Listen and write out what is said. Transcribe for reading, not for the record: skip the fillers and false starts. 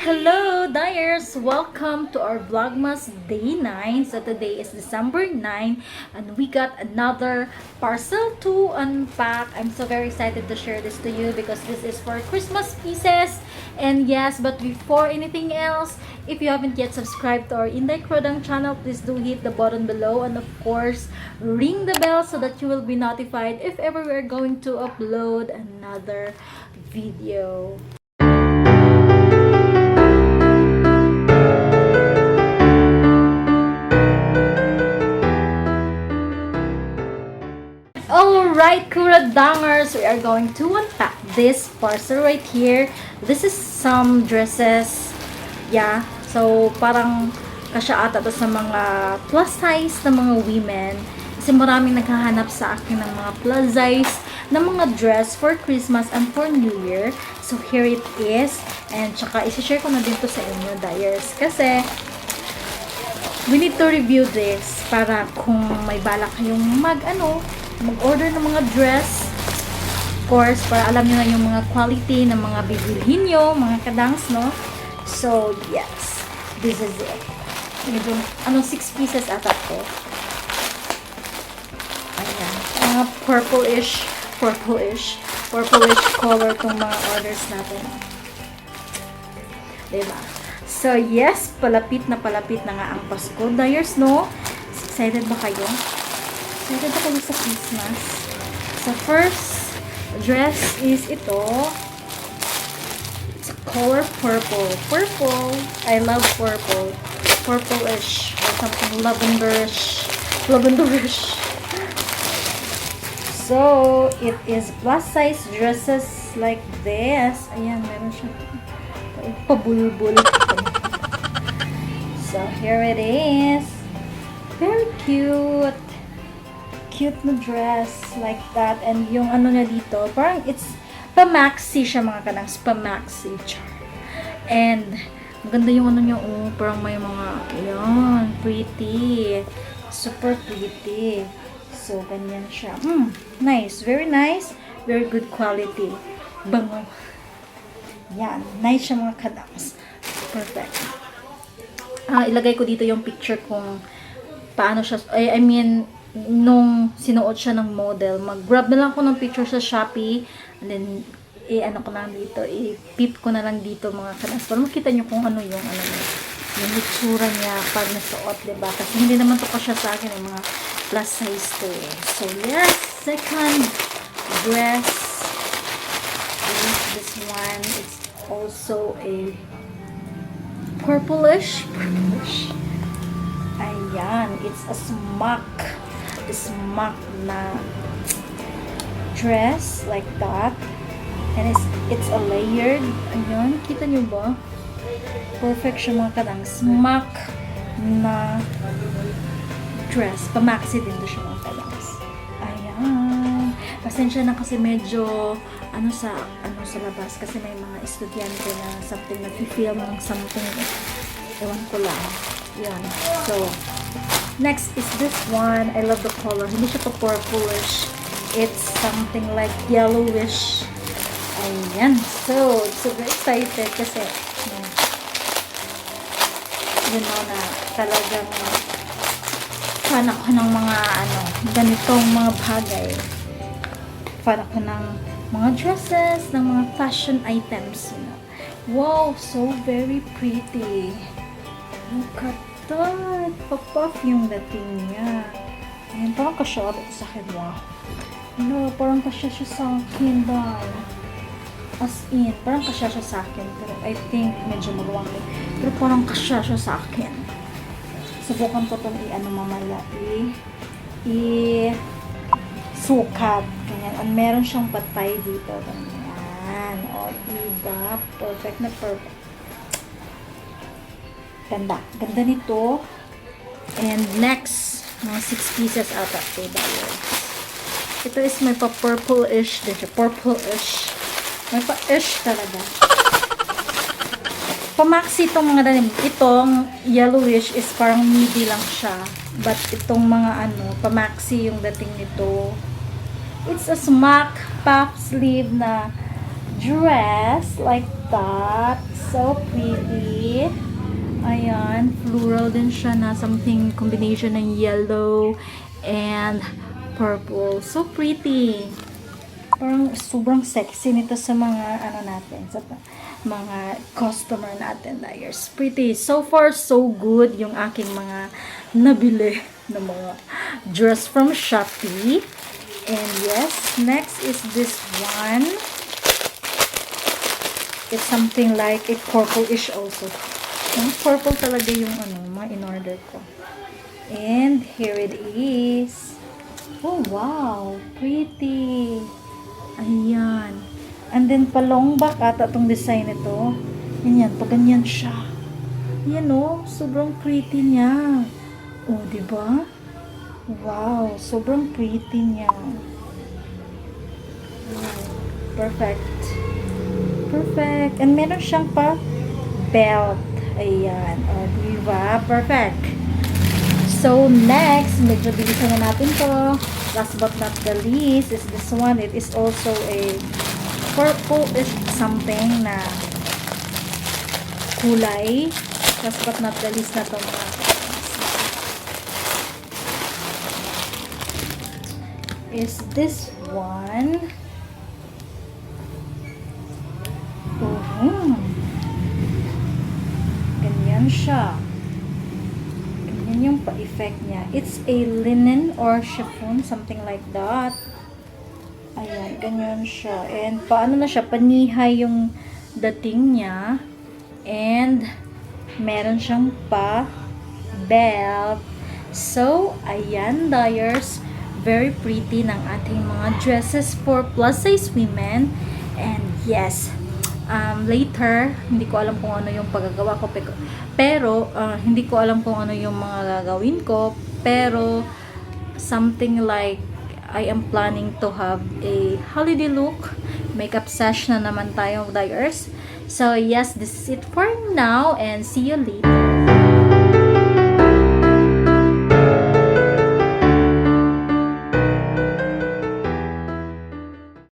Hello, Dyers! Welcome to our Vlogmas Day 9. So today is December 9 and we got another parcel to unpack. I'm so very excited to share this to you because this is for Christmas pieces. And yes, but before anything else, if you haven't yet subscribed to our Kuradangerz channel, please do hit the button below and of course, ring the bell so that you will be notified if ever we're going to upload another video. Alright, Kuradangerz, we are going to unpack this parcel right here. This is some dresses. Yeah, so parang kasya ata to sa mga plus size na mga women. Kasi maraming naghahanap sa akin ng mga plus size na mga dress for Christmas and for New Year. So here it is. And tsaka isi-share ko na din to sa inyo, Dyers. Kasi we need to review this para kung may balak kayong mag-order ng mga dress, of course, para alam nyo na yung mga quality ng mga bibilhin nyo, mga kadangs, no? So, yes. This is it. Medyo, 6 pieces ata ko. Ayan. Mga purplish color tong mga orders natin. Diba? So, yes, palapit na nga ang Pasko. Dyers, no? Excited ba kayo? Excited ako sa Christmas. So, first dress is ito. It's a color purple. Purple. I love purple. Purplish or something lavenderish. Lavenderish. So, it is plus size dresses like this. Ayan, meron siya. Pabulbul. So, here it is. Very cute. Cute na dress like that. And yung niya dito, parang it's pa-maxi siya mga kanang pa-maxi char. And maganda yung niya, parang may mga yan, pretty. Super pretty. So ganyan siya. Nice, very nice, very good quality. Bango. Yan, nice siya mga kadangs. Perfect. Ilagay ko dito yung picture kung paano siya, I mean nung sinuot siya ng model. Mag-grab na lang ako ng picture sa Shopee and then ko na lang dito, i-peep ko na lang dito mga kanas para makita nyo kung yung yung hitsura niya pag nasuot, diba? Kasi hindi naman to kasya sa akin yung mga plus size to eh. So yes, second dress is this one. It's also a purplish. Ayan, it's a smock na dress like that, and it's a layered. Ayan, kita nyo ba? Perfect siya mga kadang smock na dress. Pa-maxi din to siya mga kadang. Ayan, pasensya na kasi medyo sa labas kasi may mga estudyante na something nag-film ng something, ewan ko lang. Yan. So, next is this one. I love the color. Hindi siya pa-purplish. It's something like yellowish. Ayan. So, super excited kasi na talagang fan ako ng mga ganitong mga bagay. Fan ako ng mga dresses, ng mga fashion items. Wow, so very pretty. Look at that. Papuff yung dating niya. Ayan, parang kasya sa akin. Wow. Parang kasya siya sa akin. As in, parang kasya siya sa akin. Pero I think medyo maluwang din. Pero parang kasya siya sa akin. Subukan ko itong mamaya. Sukat. Ganyan. And meron siyang patay dito. Ganyan. O, diba? Perfect na perfect. Ganda nito. And next, mga 6 pieces ata ito. Ito is may pa-purple-ish din siya. Purple-ish. May pa-ish talaga. Pa-maxi itong mga danim. Itong yellowish is parang midi lang siya. But itong mga pa-maxi yung dating nito. It's a smock puff sleeve na dress like that. So pretty. Ayan, floral din siya na something combination ng yellow and purple. So pretty. Parang sobrang sexy nito sa mga ano natin, sa mga customer natin, dyers. Pretty. So far, so good yung aking mga nabili na mga dress from Shopee. And yes, next is this one. It's something like a purple-ish also. Purple talaga yung mga in-order ko. And here it is. Oh, wow. Pretty. Ayan. And then, palong back ata itong design nito. Yan, pag ganyan siya. Yan o, sobrang pretty niya. Oh, diba? Wow, sobrang pretty niya. Wow. Perfect. Perfect. And meron siyang pa belt. Ayan. O, diba? Perfect. So, next, medyo bilisan na natin to. Last but not the least is this one. It is also a purple-ish something na kulay. Last but not the least na to mga is this one. Ganyan siya. Ganyan yung pa-effect niya. It's a linen or chiffon, something like that. Ayan, ganyan siya. And paano na siya, panihay yung dating niya. And meron siyang pa-belt. So, ayan, dyers. Very pretty ng ating mga dresses for plus size women. And yes, later, hindi ko alam kung ano yung paggagawa ko. Pero, hindi ko alam kung ano yung mga gagawin ko. Pero, something like, I am planning to have a holiday look. Makeup sesh na naman tayo, dyers. So, yes, this is it for now. And see you later.